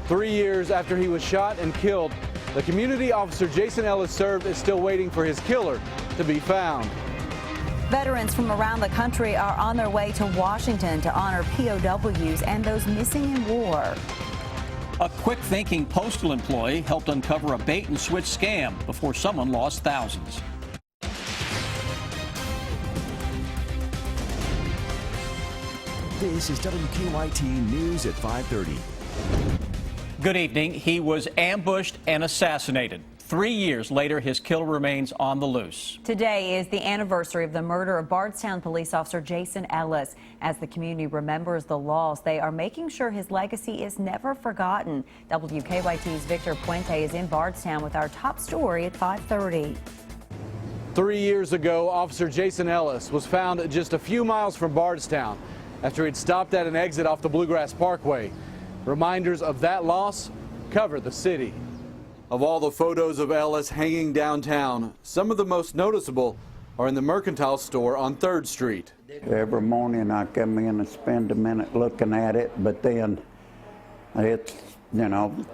3 years after he was shot and killed, the community officer Jason Ellis served is still waiting for his killer to be found. Veterans from around the country are on their way to Washington to honor POWs and those missing in war. A quick-thinking postal employee helped uncover a bait-and-switch scam before someone lost thousands. This is WKYT News at 5:30. Good evening. He was ambushed and assassinated. 3 years later, his killer remains on the loose. Today is the anniversary of the murder of Bardstown police officer Jason Ellis. As the community remembers the loss, they are making sure his legacy is never forgotten. WKYT's Victor Puente is in Bardstown with our top story at 5:30. 3 years ago, Officer Jason Ellis was found just a few miles from Bardstown after he'd stopped at an exit off the Bluegrass Parkway. Reminders of that loss cover the city. Of all the photos of Ellis hanging downtown, some of the most noticeable are in the Mercantile store on 3rd Street. Every morning I come in and spend a minute looking at it, but then it's,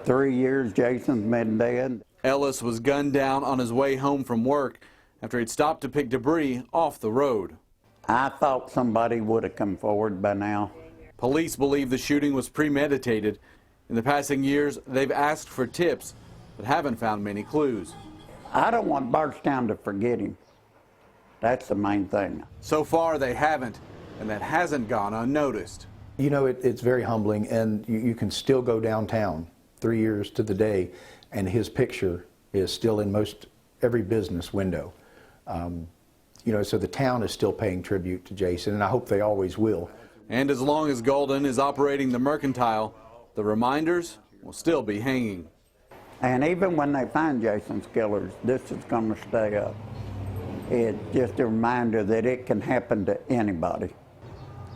3 years Jason's been dead. Ellis was gunned down on his way home from work after he'd stopped to pick debris off the road. I thought somebody would have come forward by now. Police believe the shooting was premeditated. In the passing years, they've asked for tips, but haven't found many clues. I don't want Bardstown to forget him. That's the main thing. So far, they haven't, and that hasn't gone unnoticed. It's very humbling, and you can still go downtown 3 years to the day, and his picture is still in most every business window. So the town is still paying tribute to Jason, and I hope they always will. And as long as Golden is operating the Mercantile, the reminders will still be hanging. And even when they find Jason's killers, this is going to stay up. It's just a reminder that it can happen to anybody.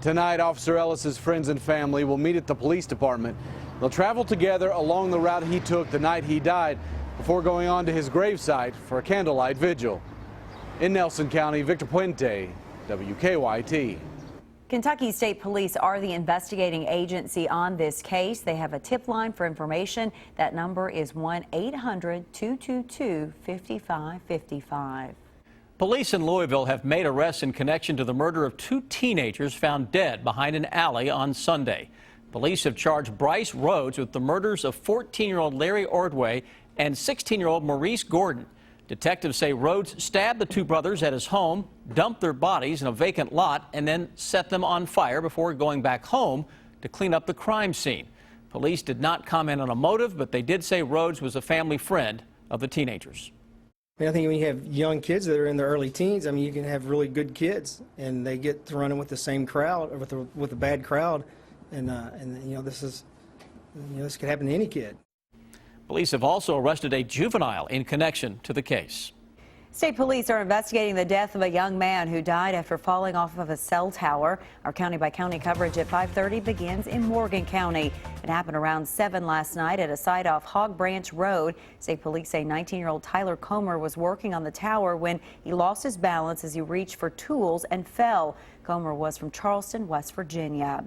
Tonight, Officer Ellis's friends and family will meet at the police department. They'll travel together along the route he took the night he died before going on to his gravesite for a candlelight vigil. In Nelson County, Victor Puente, WKYT. Kentucky State Police are the investigating agency on this case. They have a tip line for information. That number is 1-800-222-5555. Police in Louisville have made arrests in connection to the murder of 2 teenagers found dead behind an alley on Sunday. Police have charged Bryce Rhodes with the murders of 14-year-old Larry Ordway and 16-year-old Maurice Gordon. Detectives say Rhodes stabbed the 2 brothers at his home, dumped their bodies in a vacant lot, and then set them on fire before going back home to clean up the crime scene. Police did not comment on a motive, but they did say Rhodes was a family friend of the teenagers. I think when you have young kids that are in their early teens, you can have really good kids, and they get to running with the same crowd or with a bad crowd, and this could happen to any kid. Police have also arrested a juvenile in connection to the case. State police are investigating the death of a young man who died after falling off of a cell tower. Our county-by-county coverage at 5:30 begins in Morgan County. It happened around 7 last night at a site off Hog Branch Road. State police say 19-year-old Tyler Comer was working on the tower when he lost his balance as he reached for tools and fell. Comer was from Charleston, West Virginia.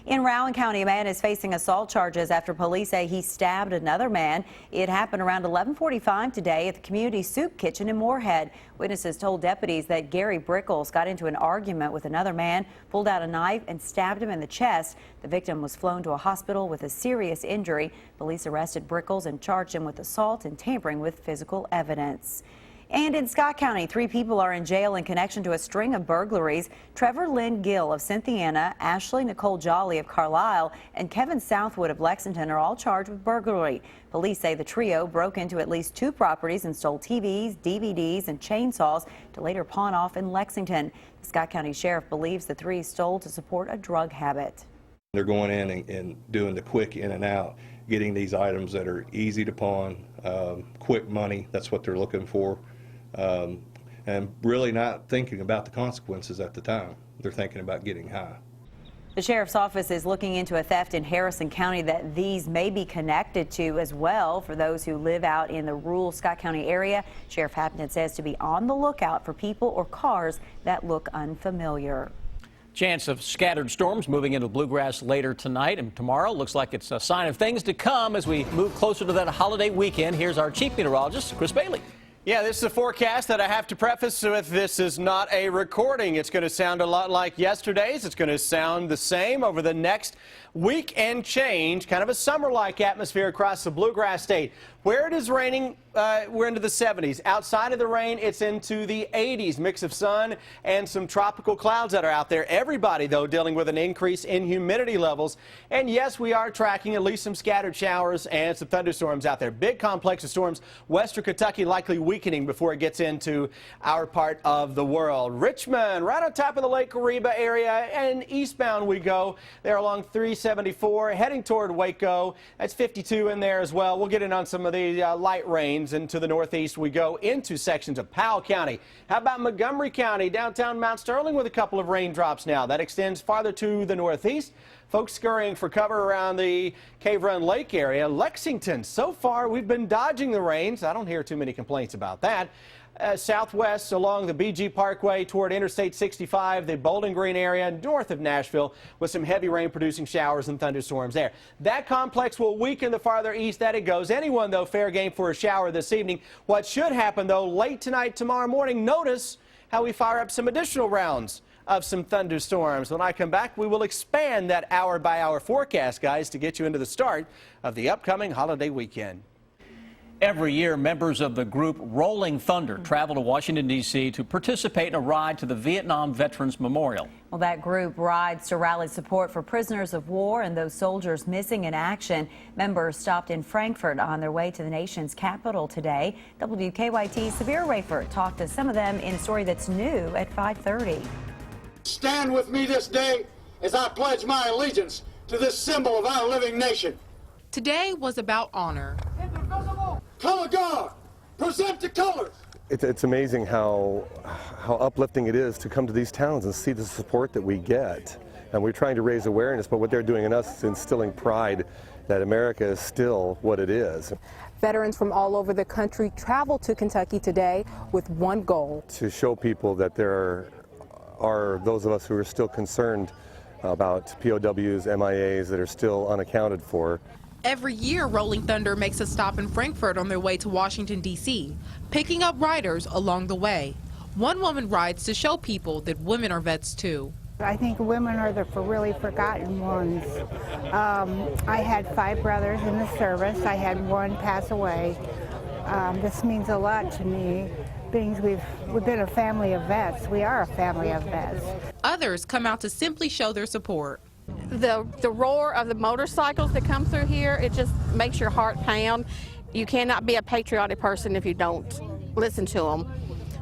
In Rowan County, a man is facing assault charges after police say he stabbed another man. It happened around 11:45 today at the community soup kitchen in Moorhead. Witnesses told deputies that Gary Brickles got into an argument with another man, pulled out a knife and stabbed him in the chest. The victim was flown to a hospital with a serious injury. Police arrested Brickles and charged him with assault and tampering with physical evidence. And in Scott County, 3 people are in jail in connection to a string of burglaries. Trevor Lynn Gill of Cynthiana, Ashley Nicole Jolly of Carlisle, and Kevin Southwood of Lexington are all charged with burglary. Police say the trio broke into at least 2 properties and stole TVs, DVDs, and chainsaws to later pawn off in Lexington. The Scott County Sheriff believes the 3 stole to support a drug habit. They're going in and doing the quick in and out, getting these items that are easy to pawn, quick money. That's what they're looking for. And really not thinking about the consequences at the time. They're thinking about getting high. The sheriff's office is looking into a theft in Harrison County that these may be connected to as well. For those who live out in the rural Scott County area, Sheriff Hampton says to be on the lookout for people or cars that look unfamiliar. Chance of scattered storms moving into bluegrass later tonight and tomorrow. Looks like it's a sign of things to come as we move closer to that holiday weekend. Here's our chief meteorologist, Chris Bailey. Yeah, this is a forecast that I have to preface with. This is not a recording. It's going to sound a lot like yesterday's. It's going to sound the same over the next week and change. Kind of a summer-like atmosphere across the bluegrass state. Where it is raining, we're into the 70s. Outside of the rain, it's into the 80s. Mix of sun and some tropical clouds that are out there. Everybody, though, dealing with an increase in humidity levels. And yes, we are tracking at least some scattered showers and some thunderstorms out there. Big complex of storms. Western Kentucky likely weakening before it gets into our part of the world. Richmond, right on top of the Lake Kariba area, and eastbound we go. There along 374, heading toward Waco. That's 52 in there as well. We'll get in on some of the light rains. And to the northeast we go into sections of Powell County. How about Montgomery County, downtown Mount Sterling with a couple of raindrops now. That extends farther to the northeast. Folks scurrying for cover around the Cave Run Lake area. Lexington, so far we've been dodging the rains. I don't hear too many complaints about that. Southwest along the BG Parkway toward Interstate 65, the Bowling Green area north of Nashville with some heavy rain producing showers and thunderstorms there. That complex will weaken the farther east that it goes. Anyone, though, fair game for a shower this evening. What should happen, though, late tonight, tomorrow morning, notice how we fire up some additional rounds of some thunderstorms. When I come back, we will expand that hour-by-hour forecast, guys, to get you into the start of the upcoming holiday weekend. Every year, members of the group Rolling Thunder travel to Washington, D.C. to participate in a ride to the Vietnam Veterans Memorial. Well, that group rides to rally support for prisoners of war and those soldiers missing in action. Members stopped in Frankfurt on their way to the nation's capital today. WKYT's Sabir Rayford talked to some of them in a story that's new at 5:30. Stand with me this day as I pledge my allegiance to this symbol of our living nation. Today was about honor. Color guard, present the colors. It's amazing how uplifting it is to come to these towns and see the support that we get. And we're trying to raise awareness, but what they're doing in us is instilling pride that America is still what it is. Veterans from all over the country travel to Kentucky today with one goal: to show people that there are those of us who are still concerned about POWs, MIAs that are still unaccounted for. Every year, Rolling Thunder makes a stop in Frankfurt on their way to Washington, D.C., picking up riders along the way. One woman rides to show people that women are vets, too. I think women are the really forgotten ones. I had 5 brothers in the service. I had one pass away. This means a lot to me, being we've been a family of vets. We are a family of vets. Others come out to simply show their support. The roar of the motorcycles that come through here, it just makes your heart pound. You cannot be a patriotic person if you don't listen to them.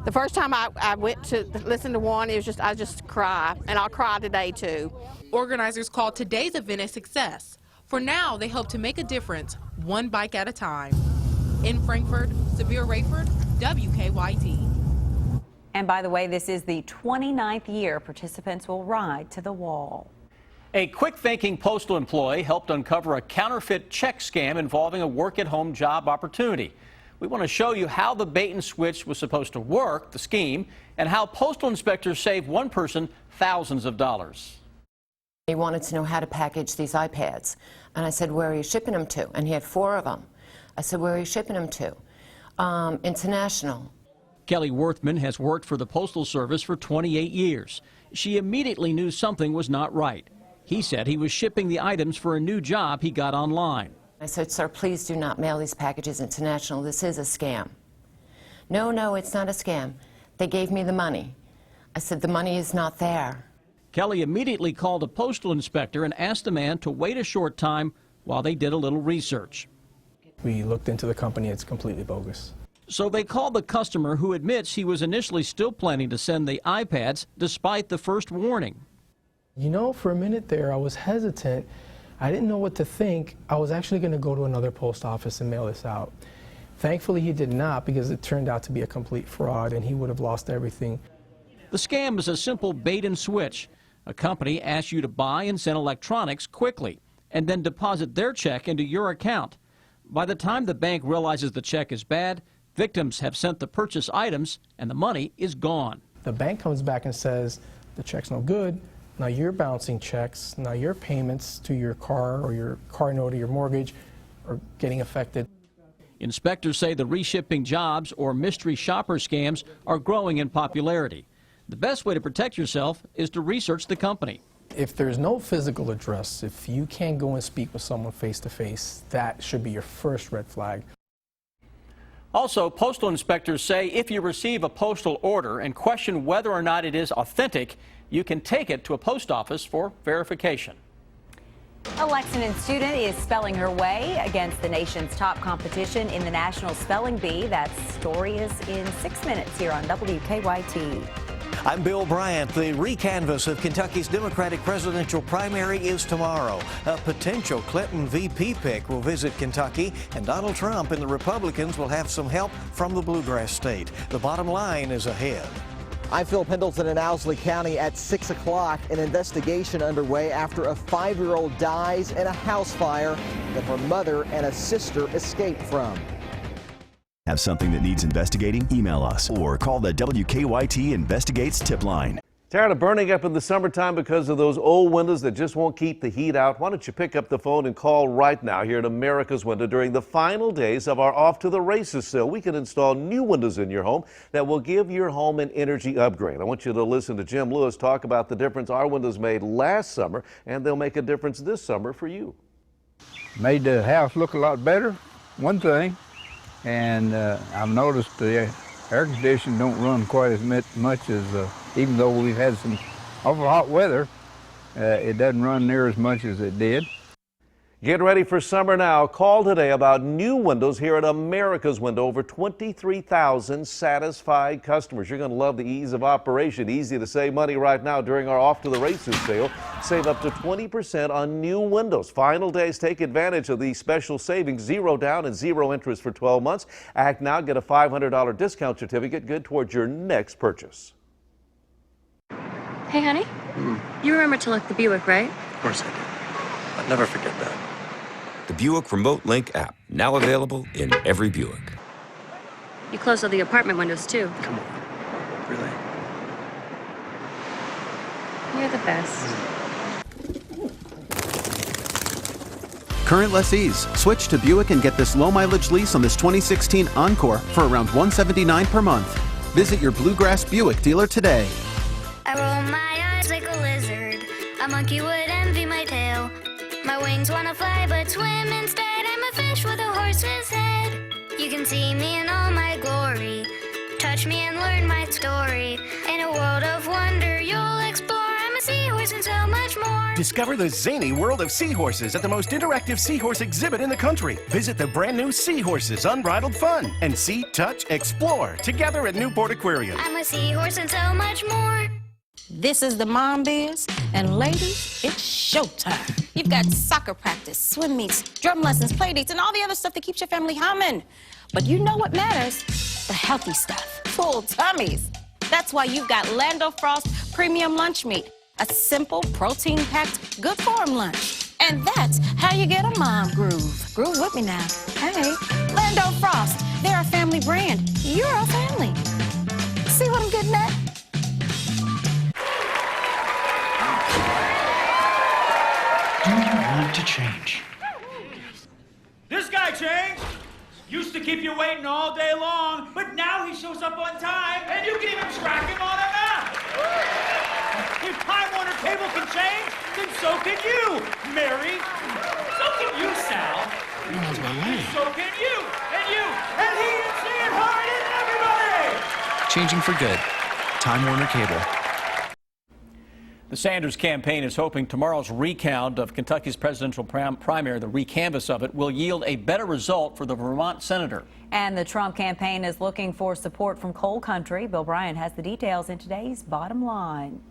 The first time I went to listen to one, it was just I just cry, and I'll cry today too. Organizers call today's event a success. For now, they hope to make a difference, one bike at a time. In Frankfurt, Sabir Rayford, WKYT. And by the way, this is the 29th year participants will ride to the wall. A quick-thinking postal employee helped uncover a counterfeit check scam involving a work-at-home job opportunity. We want to show you how the bait and switch was supposed to work, the scheme, and how postal inspectors saved one person thousands of dollars. He wanted to know how to package these iPads. And I said, where are you shipping them to? And he had 4 of them. I said, where are you shipping them to? International. Kelly Worthman has worked for the Postal Service for 28 years. She immediately knew something was not right. He said he was shipping the items for a new job he got online. I said, sir, please do not mail these packages international. This is a scam. No, it's not a scam. They gave me the money. I said, the money is not there. Kelly immediately called a postal inspector and asked the man to wait a short time while they did a little research. We looked into the company. It's completely bogus. So they called the customer, who admits he was initially still planning to send the iPads despite the first warning. You know, for a minute there, I was hesitant. I didn't know what to think. I was actually going to go to another post office and mail this out. Thankfully, he did not, because it turned out to be a complete fraud, and he would have lost everything. The scam is a simple bait and switch. A company asks you to buy and send electronics quickly, and then deposit their check into your account. By the time the bank realizes the check is bad, victims have sent the purchase items, and the money is gone. The bank comes back and says, the check's no good. Now you're bouncing checks. Now your payments to your car or your car note or your mortgage are getting affected. Inspectors say the reshipping jobs or mystery shopper scams are growing in popularity. The best way to protect yourself is to research the company. If there's no physical address, if you can't go and speak with someone face to face, that should be your first red flag. Also, postal inspectors say if you receive a postal order and question whether or not it is authentic, you can take it to a post office for verification. A Lexington student is spelling her way against the nation's top competition in the National Spelling Bee. That story is in 6 minutes here on WKYT. I'm Bill Bryant. The recanvass of Kentucky's Democratic presidential primary is tomorrow. A potential Clinton VP pick will visit Kentucky, and Donald Trump and the Republicans will have some help from the Bluegrass state. The bottom line is ahead. I'm Phil Pendleton in Owsley County at 6 o'clock. An investigation underway after a 5-year-old dies in a house fire that her mother and a sister escaped from. Have something that needs investigating? Email us or call the WKYT Investigates tip line. Tired of burning up in the summertime because of those old windows that just won't keep the heat out? Why don't you pick up the phone and call right now here at America's Window during the final days of our Off to the Races sale. We can install new windows in your home that will give your home an energy upgrade. I want you to listen to Jim Lewis talk about the difference our windows made last summer, and they'll make a difference this summer for you. Made the house look a lot better, one thing. And I've noticed the air conditioning don't run quite as much as, even though we've had some awful hot weather, it doesn't run near as much as it did. Get ready for summer now. Call today about new windows here at America's Window. Over 23,000 satisfied customers. You're going to love the ease of operation. Easy to save money right now during our Off to the Races sale. Save up to 20% on new windows. Final days, take advantage of these special savings. 0 down and 0 interest for 12 months. Act now, get a $500 discount certificate good towards your next purchase. Hey, honey. You remember to look the Buick, right? Of course I do. I'll never forget that. The Buick Remote Link app, now available in every Buick. You closed all the apartment windows, too. Come on. Really? You're the best. Current lessees, switch to Buick and get this low-mileage lease on this 2016 Encore for around $179 per month. Visit your Bluegrass Buick dealer today. I roll my eyes like a lizard. A monkey would envy my tail. My wings wanna fly but swim instead. I'm a fish with a horse's head. You can see me in all my glory. Touch me and learn my story. In a world of wonder you'll explore. I'm a seahorse and so much more. Discover the zany world of seahorses at the most interactive seahorse exhibit in the country. Visit the brand new Seahorses Unbridled Fun and see, touch, explore together at Newport Aquarium. I'm a seahorse and so much more. This is the Mom Biz, and ladies, it's showtime. You've got soccer practice, swim meets, drum lessons, play dates, and all the other stuff that keeps your family humming. But you know what matters? The healthy stuff, full tummies. That's why you've got Lando Frost Premium Lunch Meat, a simple, protein-packed, good-for-'em lunch. And that's how you get a mom groove. Groove with me now. Hey, Lando Frost, they're a family brand. You're a family. See what I'm getting at? Do you want to change? This guy changed. Used to keep you waiting all day long, but now he shows up on time, and you can even track him on a map. If Time Warner Cable can change, then so can you, Mary. So can you, Sal. That's my name. So can you, and he, and she, and her, and everybody. Changing for good. Time Warner Cable. The Sanders campaign is hoping tomorrow's recount of Kentucky's presidential primary, the recanvass of it, will yield a better result for the Vermont senator. And the Trump campaign is looking for support from coal country. Bill Bryant has the details in today's Bottom Line.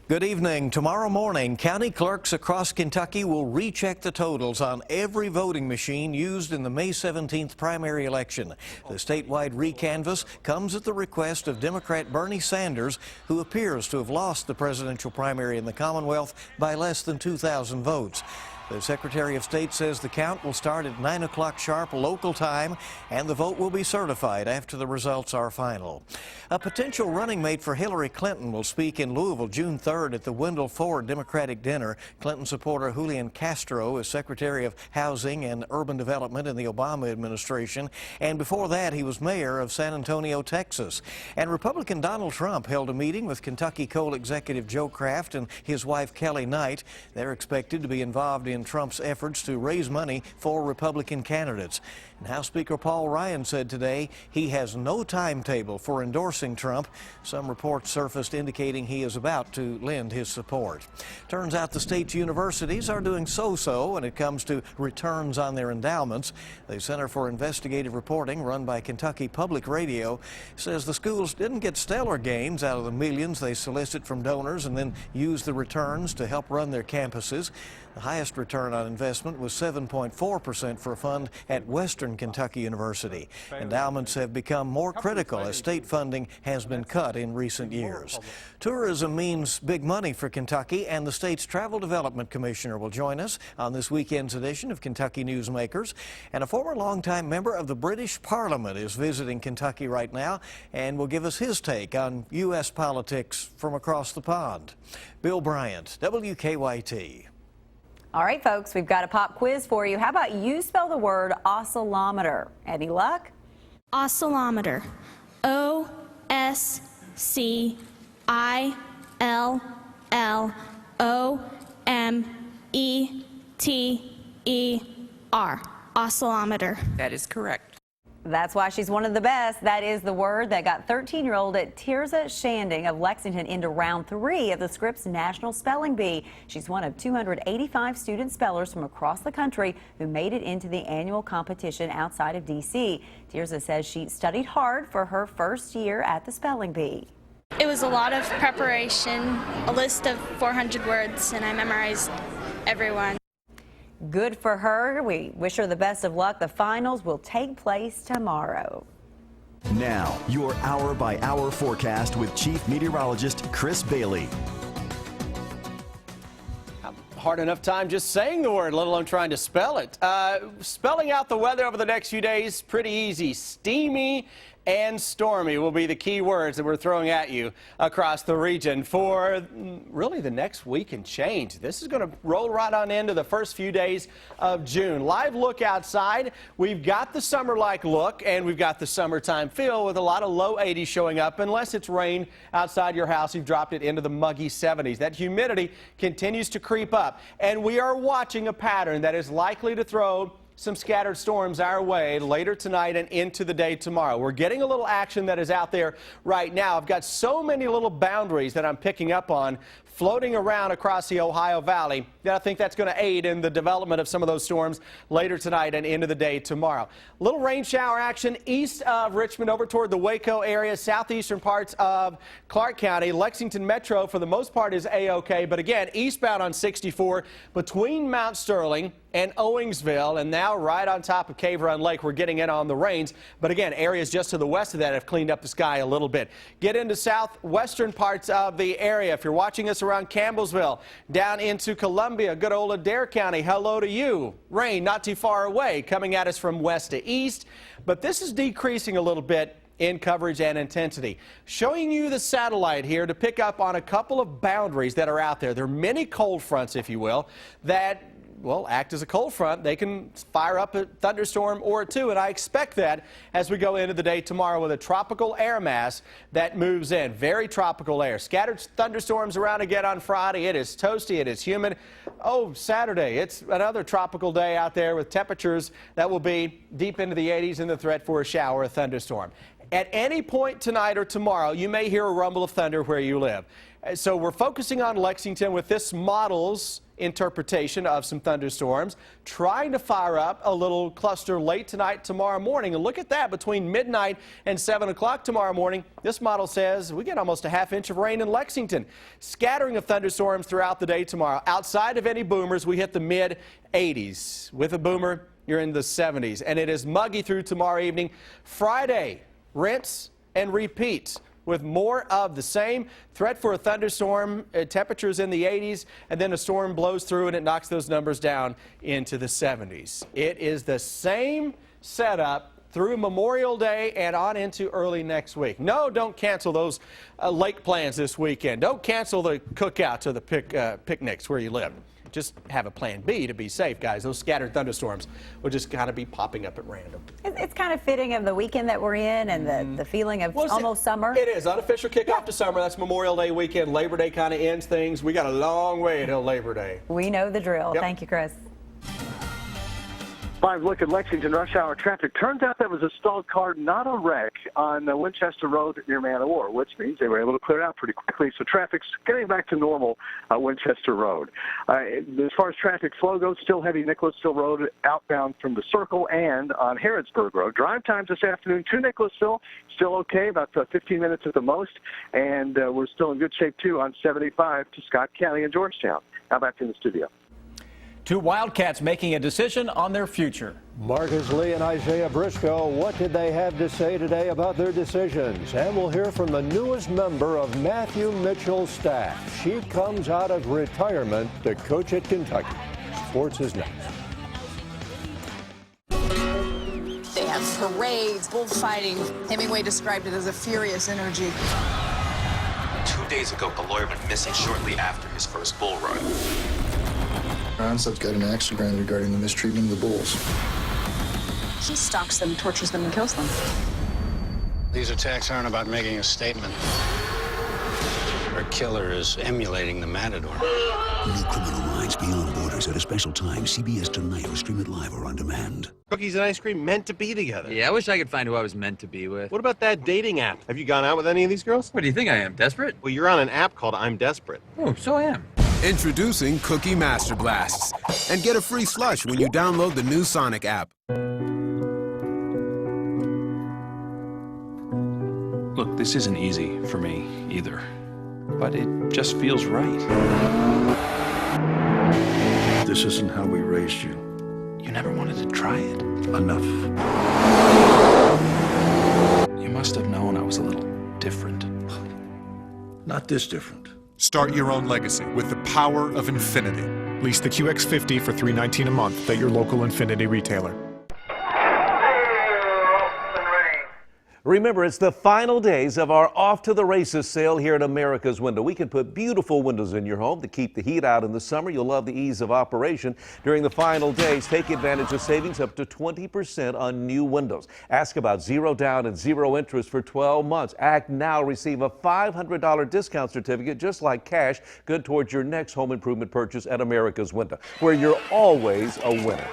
Good evening. Tomorrow morning, county clerks across Kentucky will recheck the totals on every voting machine used in the May 17th primary election. The statewide recanvass comes at the request of Democrat Bernie Sanders, who appears to have lost the presidential primary in the Commonwealth by less than 2,000 votes. The Secretary of State says the count will start at 9 o'clock sharp local time, and the vote will be certified after the results are final. A potential running mate for Hillary Clinton will speak in Louisville June 3rd at the Wendell Ford Democratic Dinner. Clinton supporter Julian Castro is Secretary of Housing and Urban Development in the Obama administration, and before that he was mayor of San Antonio, Texas. And Republican Donald Trump held a meeting with Kentucky Coal executive Joe Kraft and his wife Kelly Knight. They're expected to be involved in Trump's efforts to raise money for Republican candidates. And House Speaker Paul Ryan said today he has no timetable for endorsing Trump. Some reports surfaced indicating he is about to lend his support. Turns out the state's universities are doing so-so when it comes to returns on their endowments. The Center for Investigative Reporting, run by Kentucky Public Radio, says the schools didn't get stellar gains out of the millions they solicit from donors and then use the returns to help run their campuses. The highest return on investment was 7.4% for a fund at Western Kentucky University. Endowments have become more critical as state funding has been cut in recent years. Tourism means big money for Kentucky, and the state's Travel Development Commissioner will join us on this weekend's edition of Kentucky Newsmakers. And a former longtime member of the British Parliament is visiting Kentucky right now and will give us his take on U.S. politics from across the pond. Bill Bryant, WKYT. All right, folks, we've got a pop quiz for you. How about you spell the word oscillometer? Any luck? Oscillometer. O-S-C-I-L-L-O-M-E-T-E-R. Oscillometer. That is correct. That's why she's one of the best. That is the word that got 13-year-old Tirza Shanding of Lexington into round 3 of the Scripps National Spelling Bee. She's one of 285 student spellers from across the country who made it into the annual competition outside of D.C. Tirza says she studied hard for her first year at the spelling bee. It was a lot of preparation, a list of 400 words, and I memorized everyone. Good for her. We wish her the best of luck. The finals will take place tomorrow. Now, your hour-by-hour forecast with Chief Meteorologist Chris Bailey. Hard enough time just saying the word, let alone trying to spell it. Spelling out the weather over the next few days, pretty easy. Steamy and stormy will be the key words that we're throwing at you across the region for really the next week and change. This is going to roll right on into the first few days of June. Live look outside. We've got the summer-like look and we've got the summertime feel with a lot of low 80s showing up. Unless it's rain outside your house, you've dropped it into the muggy 70s. That humidity continues to creep up, and we are watching a pattern that is likely to throw some scattered storms our way later tonight and into the day tomorrow. We're getting a little action that is out there right now. I've got so many little boundaries that I'm picking up on floating around across the Ohio Valley that I think that's going to aid in the development of some of those storms later tonight and into the day tomorrow. Little rain shower action east of Richmond over toward the Waco area, southeastern parts of Clark County. Lexington Metro for the most part is A-OK, but again, eastbound on 64 between Mount Sterling and Owingsville, and now right on top of Cave Run Lake, we're getting in on the rains. But again, areas just to the west of that have cleaned up the sky a little bit. Get into southwestern parts of the area. If you're watching us around Campbellsville, down into Columbia, good old Adair County, hello to you. Rain not too far away, coming at us from west to east, but this is decreasing a little bit in coverage and intensity. Showing you the satellite here to pick up on a couple of boundaries that are out there. There are many cold fronts, if you will, that well, act as a cold front. They can fire up a thunderstorm or two, and I expect that as we go into the day tomorrow with a tropical air mass that moves in. Very tropical air. Scattered thunderstorms around again on Friday. It is toasty. It is humid. Oh, Saturday, it's another tropical day out there with temperatures that will be deep into the 80s and the threat for a shower or thunderstorm. At any point tonight or tomorrow, you may hear a rumble of thunder where you live. So we're focusing on Lexington with this model's interpretation of some thunderstorms, trying to fire up a little cluster late tonight, tomorrow morning. And look at that, between midnight and 7 o'clock tomorrow morning, this model says we get almost a half-inch of rain in Lexington. Scattering of thunderstorms throughout the day tomorrow. Outside of any boomers, we hit the mid-80s. With a boomer, you're in the 70s. And it is muggy through tomorrow evening. Friday, rinse and repeat. with more of the same. Threat for a thunderstorm, temperatures in the 80s, and then a storm blows through and it knocks those numbers down into the 70s. It is the same setup through Memorial Day and on into early next week. No, don't cancel those lake plans this weekend. Don't cancel the cookouts or the picnics where you live. Just have a plan B to be safe, guys. Those scattered thunderstorms will just kind of be popping up at random. It's kind of fitting of the weekend that we're in and the feeling of almost summer. It is. Unofficial kickoff to summer. That's Memorial Day weekend. Labor Day kind of ends things. We got a long way till Labor Day. We know the drill. Yep. Thank you, Chris. Live look at Lexington rush hour traffic. Turns out that was a stalled car, not a wreck, on Winchester Road near Man o' War, which means they were able to clear it out pretty quickly. So traffic's getting back to normal Winchester Road. As far as traffic flow goes, still heavy Nicholasville Road outbound from the Circle and on Harrodsburg Road. Drive times this afternoon to Nicholasville, still okay, about 15 minutes at the most. And we're still in good shape, too, on 75 to Scott County and Georgetown. Now back to the studio. Two Wildcats making a decision on their future. Marcus Lee and Isaiah Briscoe, what did they have to say today about their decisions? And we'll hear from the newest member of Matthew Mitchell's staff. She comes out of retirement to coach at Kentucky. Sports is next. They have parades, bullfighting. Hemingway described it as a furious energy. 2 days ago, a lawyer went missing shortly after his first bull run. Onslow got an axe to grind regarding the mistreatment of the bulls. He stalks them, tortures them, and kills them. These attacks aren't about making a statement. Our killer is emulating the matador. New Criminal Minds Beyond Borders at a special time. CBS Tonight or stream it live or on demand. Cookies and ice cream meant to be together. Yeah, I wish I could find who I was meant to be with. What about that dating app? Have you gone out with any of these girls? What do you think I am, desperate? Well, you're on an app called I'm Desperate. Oh, so I am. Introducing Cookie Master Blasts. And get a free slush when you download the new Sonic app. Look, this isn't easy for me either, but it just feels right. This isn't how we raised you. You never wanted to try it. Enough. You must have known I was a little different. Not this different. Start your own legacy with the power of Infinity. Lease the QX50 for $319 a month at your local Infinity retailer. Remember, it's the final days of our Off to the Races sale here at America's Window. We can put beautiful windows in your home to keep the heat out in the summer. You'll love the ease of operation. During the final days, take advantage of savings up to 20% on new windows. Ask about 0 down and 0 interest for 12 months. Act now, receive a $500 discount certificate just like cash, good towards your next home improvement purchase at America's Window, where you're always a winner.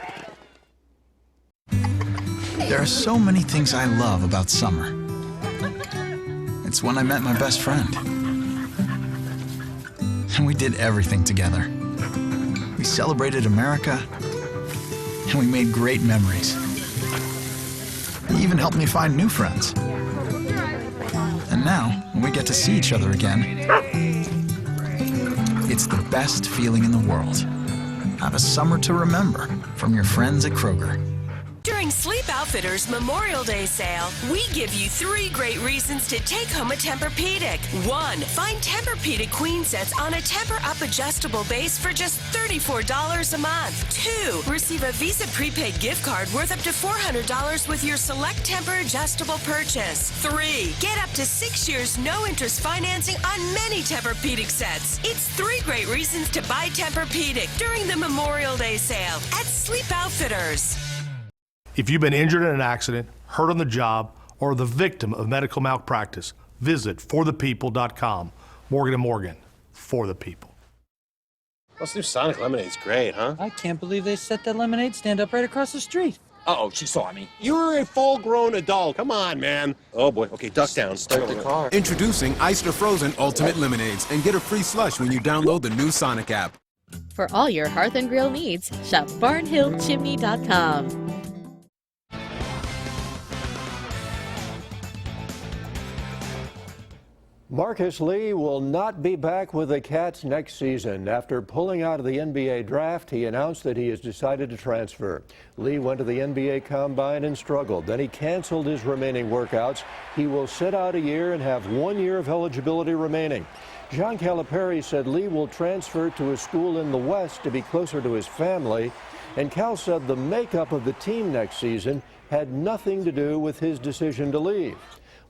There are so many things I love about summer. It's when I met my best friend. And we did everything together. We celebrated America, and we made great memories. He even helped me find new friends. And now, when we get to see each other again, it's the best feeling in the world. Have a summer to remember from your friends at Kroger. During Sleep Outfitters Memorial Day sale, we give you 3 great reasons to take home a Tempur-Pedic. 1. Find Tempur-Pedic queen sets on a Tempur-Up adjustable base for just $34 a month. 2. Receive a Visa prepaid gift card worth up to $400 with your select Tempur adjustable purchase. 3. Get up to 6 years no-interest financing on many Tempur-Pedic sets. It's 3 great reasons to buy Tempur-Pedic during the Memorial Day sale at Sleep Outfitters. If you've been injured in an accident, hurt on the job, or the victim of medical malpractice, visit forthepeople.com. Morgan & Morgan, for the people. This new Sonic Lemonade's great, huh? I can't believe they set that lemonade stand up right across the street. Uh-oh, she saw me. You're a full-grown adult. Come on, man. Oh, boy. Okay, duck down. Start the car. Introducing Iced or Frozen Ultimate Lemonades. And get a free slush when you download the new Sonic app. For all your hearth and grill needs, shop barnhillchimney.com. Marcus Lee will not be back with the Cats next season. After pulling out of the NBA draft, he announced that he has decided to transfer. Lee went to the NBA Combine and struggled. Then he canceled his remaining workouts. He will sit out a year and have 1 year of eligibility remaining. John Calipari said Lee will transfer to a school in the West to be closer to his family. And Cal said the makeup of the team next season had nothing to do with his decision to leave.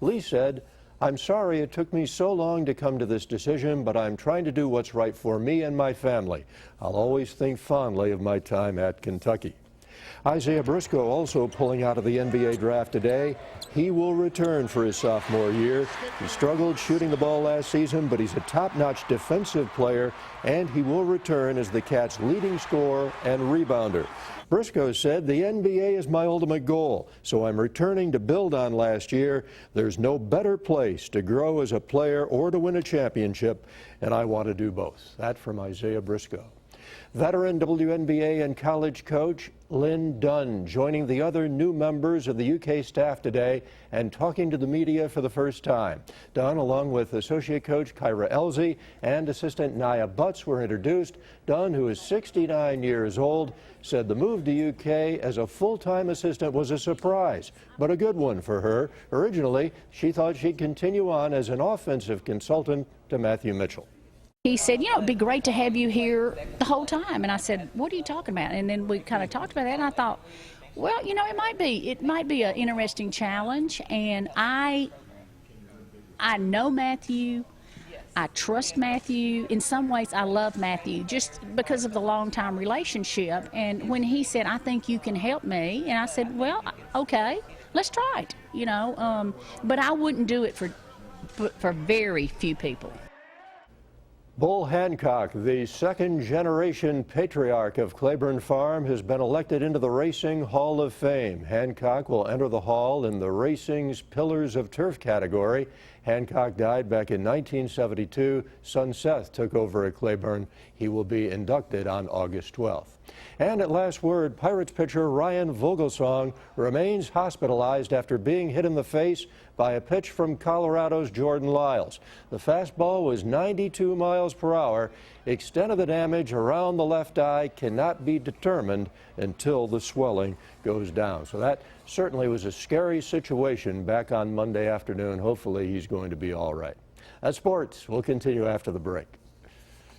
Lee said, "I'm sorry it took me so long to come to this decision, but I'm trying to do what's right for me and my family. I'll always think fondly of my time at Kentucky." Isaiah Briscoe also pulling out of the NBA draft today. He will return for his sophomore year. He struggled shooting the ball last season, but he's a top-notch defensive player, and he will return as the Cats' leading scorer and rebounder. Briscoe said, "The NBA is my ultimate goal, so I'm returning to build on last year. There's no better place to grow as a player or to win a championship, and I want to do both." That from Isaiah Briscoe. Veteran WNBA and college coach Lynn Dunn joining the other new members of the UK staff today and talking to the media for the first time. Dunn, along with associate coach Kyra Elsie and assistant Nia Butts, were introduced. Dunn, who is 69 years old, said the move to UK as a full-time assistant was a surprise, but a good one for her. Originally, she thought she'd continue on as an offensive consultant to Matthew Mitchell. He said, "It'd be great to have you here the whole time." And I said, "What are you talking about?" And then we kind of talked about that, and I thought, well, it might be an interesting challenge. And I know Matthew. I trust Matthew. In some ways, I love Matthew just because of the long-time relationship. And when he said, "I think you can help me," and I said, "Well, okay, let's try it." But I wouldn't do it for very few people. Bull Hancock, the second-generation patriarch of Claiborne Farm, has been elected into the Racing Hall of Fame. Hancock will enter the hall in the racing's Pillars of Turf category. Hancock died back in 1972. Son Seth took over at Claiborne. He will be inducted on August 12th. And at last word, Pirates pitcher Ryan Vogelsong remains hospitalized after being hit in the face by a pitch from Colorado's Jordan Lyles. The fastball was 92 miles per hour. Extent of the damage around the left eye cannot be determined until the swelling goes down. So that certainly was a scary situation back on Monday afternoon. Hopefully he's going to be all right. That's sports. We'll continue after the break.